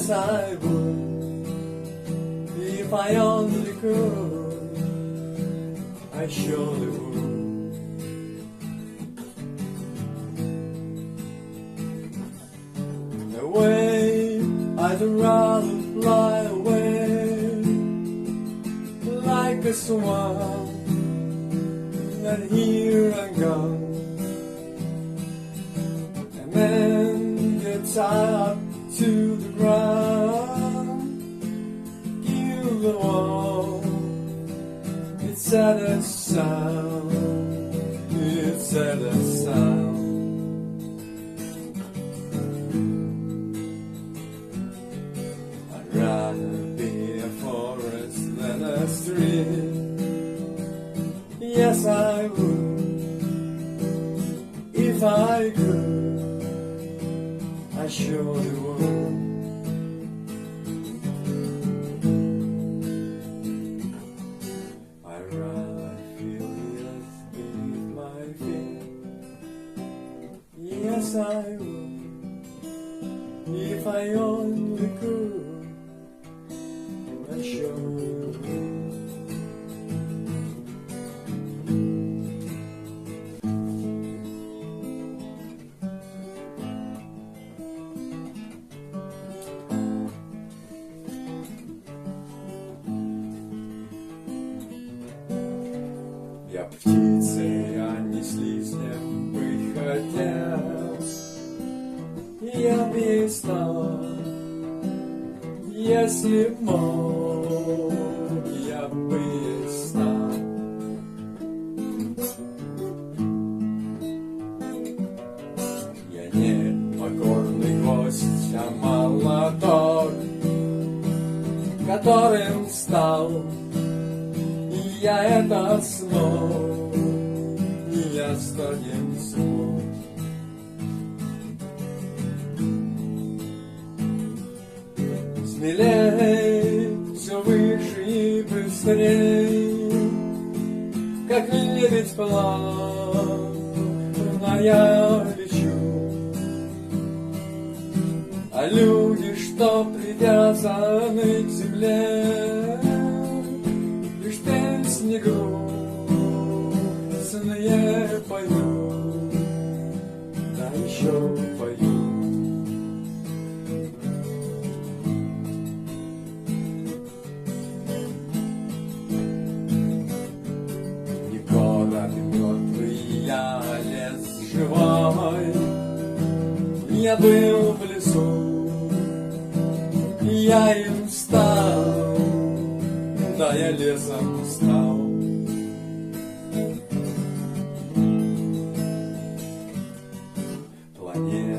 Yes, I would. If I only could, I surely would. Away, I'd rather fly away like a swan than here and gone. And then get tied to the ground, give the wall its saddest sound, its saddest sound. I'd rather be a forest than a stream. Yes, I would, if I could, I surely would. I'd rather feel the earth beneath my feet. Yes, I would, if I only could, I surely would. Я птицей, а не слизнем быть хотел, я б ей стал, если мог, я бы ей стал. Я не покорный гость, а молоток, которым стал. Я это смог, и я станем смог. Смелей, все выше и быстрей, как лебедь плавно я лечу. А люди, что привязаны к земле, лишь песни грустные поют, да еще поют. Не город мертвый, я лес живой, я был в лесу, я им стал, да я лесом стал. Планета